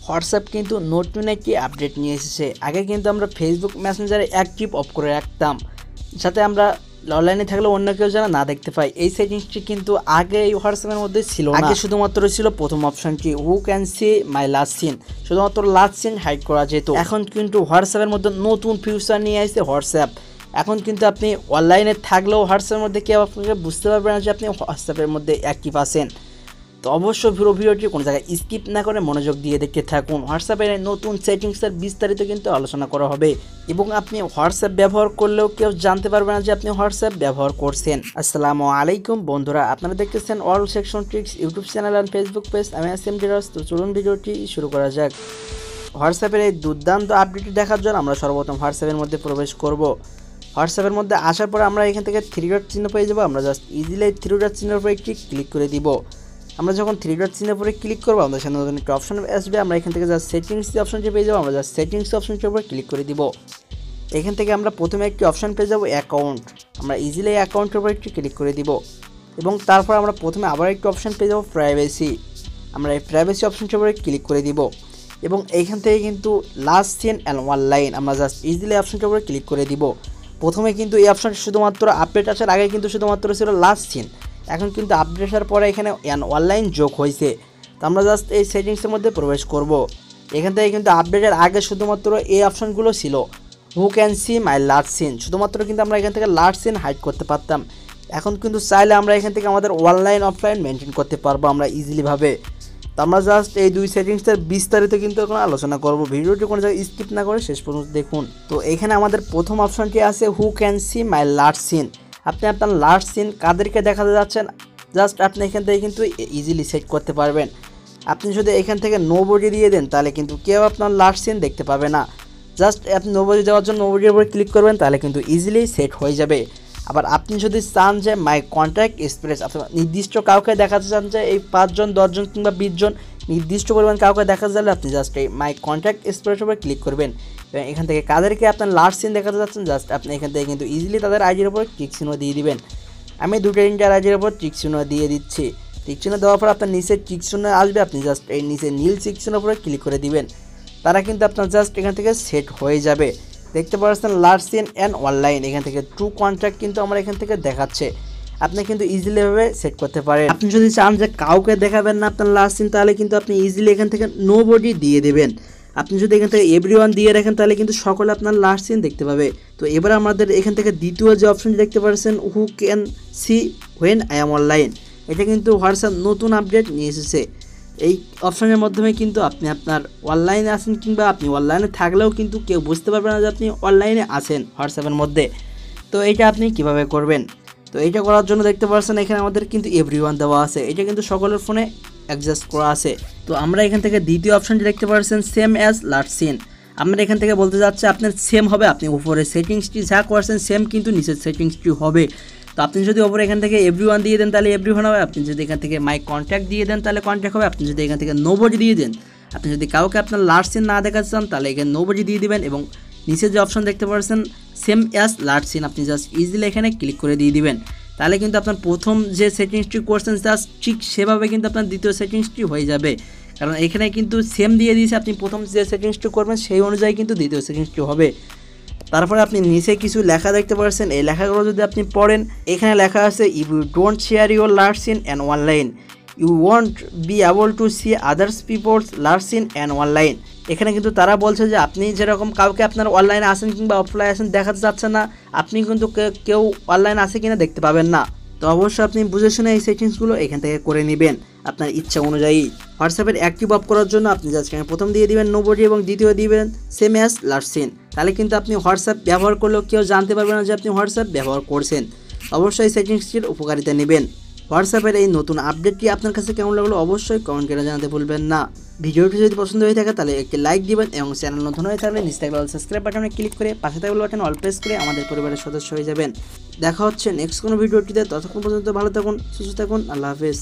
WhatsApp কিন্তু নতুন একটি আপডেট নিয়ে এসেছে। আগে কিন্তু আমরা ফেসবুক মেসেঞ্জারে অ্যাক্টিভ অফ করে রাখতাম, যাতে আমরা অনলাইনে থাকলে অন্য কেউ যেন না দেখতে পাই। এই সেটিংসটি কিন্তু আগে এই হোয়াটসঅ্যাপের মধ্যে ছিল না। আগে শুধুমাত্র ছিল প্রথম অপশনটি who can see my last seen, শুধুমাত্র লাস্ট সিন হাইড করা যেত। এখন কিন্তু হোয়াটসঅ্যাপের মধ্যে নতুন ফিউচার নিয়ে আসছে হোয়াটসঅ্যাপ। এখন কিন্তু আপনি অনলাইনে থাকলেও হোয়াটসঅ্যাপের মধ্যে কেউ আপনাকে বুঝতে পারবে না যে আপনি হোয়াটসঅ্যাপের মধ্যে অ্যাক্টিভ আছেন। তো অবশ্যই ভিডিওটি কোনো জায়গায় স্কিপ না করে মনোযোগ দিয়ে দেখতে থাকুন। হোয়াটসঅ্যাপের নতুন সেটিংসের বিস্তারিত কিন্তু আলোচনা করা হবে এবং আপনি হোয়াটসঅ্যাপ ব্যবহার করলেও কেউ জানতে পারবে না যে আপনি হোয়াটসঅ্যাপ ব্যবহার করছেন। আসসালামু আলাইকুম বন্ধুরা, আপনারা দেখতেছেন all section tricks YouTube channel and Facebook page. আমি আসিম ডিরাজ। তো চলুন ভিডিওটি শুরু করা যাক। হোয়াটসঅ্যাপের এই দুর্দান্ত আপডেটটি দেখার জন্য আমরা সর্বপ্রথম হোয়াটসঅ্যাপের মধ্যে প্রবেশ করব। হোয়াটসঅ্যাপের মধ্যে আসার পর আমরা এখান থেকে থ্রি ডট চিহ্ন পেয়ে যাবো। আমরা জাস্ট ইজিলি থ্রি ডট চিহ্নের উপরে একটি ক্লিক করে দিব। আমরা যখন থ্রি ডট চিহ্নের উপরে ক্লিক করবো আমাদের সামনে নতুন একটা অপশন আসবে। আমরা এখান থেকে জাস্ট সেটিংস অপশনটি পেয়ে যাবো। আমরা জাস্ট সেটিংস অপশনটির উপরে ক্লিক করে দিব। এখান থেকে আমরা প্রথমে একটি অপশন পেয়ে যাবো অ্যাকাউন্ট। আমরা ইজিলি অ্যাকাউন্টের উপরে একটি ক্লিক করে দিব এবং তারপর আমরা প্রথমে আবার একটি অপশন পেয়ে যাবো প্রাইভেসি। আমরা এই প্রাইভেসি অপশনটির উপরে ক্লিক করে দিব এবং এইখান থেকে কিন্তু লাস্ট সিন অ্যান্ড অনলাইন আমরা জাস্ট ইজিলি অপশনটির উপরে ক্লিক করে দিব। প্রথমে কিন্তু এই অপশনটি শুধুমাত্র আপডেট আসার আগে কিন্তু শুধুমাত্র ছিল লাস্ট সিন, এখন কিন্তু আপডেট আসার পরে এখানে অনলাইন যোগ হয়েছে। তো আমরা জাস্ট এই সেটিংসের মধ্যে প্রবেশ করব। এখান থেকে কিন্তু আপডেটের আগে শুধুমাত্র এই অপশনগুলো ছিল who can see my last seen, শুধুমাত্র কিন্তু আমরা এখান থেকে লাস্ট সিন হাইড করতে পারতাম। এখন কিন্তু চাইলে আমরা এখান থেকে আমাদের অনলাইন অফলাইন মেনটেন করতে পারবো আমরা ইজিলিভাবে। তো আমরা জাস্ট এই দুই সেটিংসের বিস্তারিত কিন্তু এখন আলোচনা করব। ভিডিওটি কোনো জায়গায় স্কিপ না করে শেষ পর্যন্ত দেখুন। তো এখানে আমাদের প্রথম অপশনটি আছে who can see my last seen. আপনি আপনার লাস্ট সিন কাদেরকে দেখাতে যাচ্ছেন জাস্ট আপনি এখান থেকে কিন্তু ইজিলি সেট করতে পারবেন। আপনি যদি এখান থেকে নোবডি দিয়ে দেন তাহলে কিন্তু কেউ আপনার লাস্ট সিন দেখতে পাবে না। জাস্ট আপনি নোবডি দেওয়ার জন্য নোবডির উপরে ক্লিক করবেন, তাহলে কিন্তু ইজিলি সেট হয়ে যাবে। আবার আপনি যদি চান যে মাই কন্ট্যাক্ট এক্সপ্রেস, আপনার নির্দিষ্ট কাউকে দেখাতে চান যে এই 5 জন 10 জন কিংবা 20 জন নির্দিষ্ট পরিমাণ কাউকে দেখাতে চাইলে আপনি জাস্ট এই মাই কন্ট্যাক্ট এক্সপ্রেসের উপরে ক্লিক করবেন এবং এখান থেকে কাদেরকে আপনার লাস্ট সিন দেখাতে যাচ্ছেন জাস্ট আপনি এখান থেকে কিন্তু ইজিলি তাদের আইডির উপরে টিক চিহ্ন দিয়ে দিবেন। আমি দুটো তিনটার আইডির উপর টিক চিহ্ন দিয়ে দিচ্ছি। টিক চিহ্ন দেওয়ার পর আপনার নিচে টিক চিহ্ন আসবে, আপনি জাস্ট এই নিচে নীল টিক চিহ্নের উপরে ক্লিক করে দিবেন। তারা কিন্তু আপনার জাস্ট এখান থেকে সেট হয়ে যাবে। দেখতে পাচ্ছেন লাস্ট সিন অ্যান্ড অনলাইন, এখান থেকে ট্রু কন্ট্যাক্ট কিন্তু আমার এখান থেকে দেখাচ্ছে। আপনি কিন্তু ইজিলিভাবে সেট করতে পারেন। আপনি যদি চান যে কাউকে দেখাবেন না আপনার লাস্ট সিন, তাহলে কিন্তু আপনি ইজিলি এখান থেকে নোবডি দিয়ে দেবেন। আপনি যদি এখান থেকে এভরিওয়ান দিয়ে রাখেন তাহলে কিন্তু সকলে আপনার লাস্ট সিন দেখতে পাবে। তো এবার আমাদের এখান থেকে দ্বিতীয় যে অপশনটি দেখতে পাচ্ছেন হু can C when I am online, এটা কিন্তু হোয়াটসঅ্যাপ নতুন আপডেট নিয়ে এসেছে। এই অপশনের মাধ্যমে কিন্তু আপনি আপনার অনলাইনে আছেন কিংবা আপনি অনলাইনে থাকলেও কিন্তু কেউ বুঝতে পারবে না যে আপনি অনলাইনে আছেন হোয়াটসঅ্যাপের মধ্যে। তো এটা আপনি কিভাবে করবেন? তো এইটা করার জন্য দেখতে পাচ্ছেন এখানে আমাদের কিন্তু এভরিওয়ান দেওয়া আছে, এটা কিন্তু সকলের ফোনে অ্যাডজাস্ট করা আছে। তো আমরা এখান থেকে দ্বিতীয় অপশনটি দেখতে পাচ্ছেন সেম অ্যাজ লাস্ট সিন। আমরা এখান থেকে বলতে যাচ্ছে আপনার সেম হবে, আপনি উপরে সেটিংসটি যা করছেন সেম কিন্তু নিচের সেটিংসটি হবে। তো আপনি যদি ওপরে এখান থেকে এভরিওয়ান দিয়ে দেন তাহলে এভরিওয়ান হবে, আপনি যদি এখান থেকে মাই কন্ট্যাক্ট দিয়ে দেন তাহলে কন্ট্যাক্ট হবে, আপনি যদি এখান থেকে নোবডি দিয়ে দেন, আপনি যদি কাউকে আপনার লাস্ট সিন না দেখাতে চান তাহলে এখানে নোবডি দিয়ে দিবেন এবং নিচে যে অপশন দেখতে পাচ্ছেন সেম অ্যাজ লাস্ট সিন, আপনি জাস্ট ইজিলি এখানে ক্লিক করে দিয়ে দিবেন। তাহলে কিন্তু আপনার প্রথম যে সেটিংসটি করছেন জাস্ট ঠিক সেভাবে কিন্তু আপনার দ্বিতীয় সেটিংসটি হয়ে যাবে, কারণ এখানে কিন্তু সেম দিয়ে দিয়েছে। আপনি প্রথম যে সেটিংসটি করবেন সেই অনুযায়ী কিন্তু দ্বিতীয় সেটিংসটি হবে। তারপরে আপনি নিচে কিছু লেখা দেখতে পাচ্ছেন, এই লেখাগুলো যদি আপনি পড়েন এখানে লেখা আছে if you don't share your last seen and online you won't be able to see others peoples last seen and online. এখানে কিন্তু তারা বলছে যে আপনি যেরকম কাউকে আপনার অনলাইনে আসেন কিংবা অফলাইনে আসেন দেখাতে যাচ্ছেন না, আপনি কিন্তু কেউ অনলাইন আছে কিনা দেখতে পাবেন না। তো অবশ্যই আপনি বুঝে শুনে এই সেটিংসগুলো এখান থেকে করে নেবেন আপনার ইচ্ছা অনুযায়ী। হোয়াটসঅ্যাপের অ্যাক্টিভ অফ করার জন্য আপনি জাস্ট প্রথম দিয়ে দিবেন নোবডি এবং দ্বিতীয় দিবেন সেম অ্যাজ লাস্ট সিন, তাহলে কিন্তু আপনি হোয়াটসঅ্যাপ ব্যবহার করলেও কেউ জানতে পারবে না যে আপনি হোয়াটসঅ্যাপ ব্যবহার করছেন। অবশ্যই সেটিংসটির উপকারিতা নেবেন। হোয়াটসঅ্যাপের এই নতুন আপডেটটি আপনার কাছে কেমন লাগলো অবশ্যই কমেন্ট করে জানাতে ভুলবেন না। ভিডিওটি যদি পছন্দ হয়ে থাকে তাহলে একটি লাইক দিবেন এবং চ্যানেল নতুন হয়ে থাকলে নিচে থাকলে সাবস্ক্রাইব বাটনে ক্লিক করে পাশে থাকলে বাটন অল প্রেস করে আমাদের পরিবারের সদস্য হয়ে যাবেন। দেখা হচ্ছে নেক্সট কোনো ভিডিওটিতে, ততক্ষণ পর্যন্ত ভালো থাকুন, সুস্থ থাকুন, আল্লাহ হাফেজ।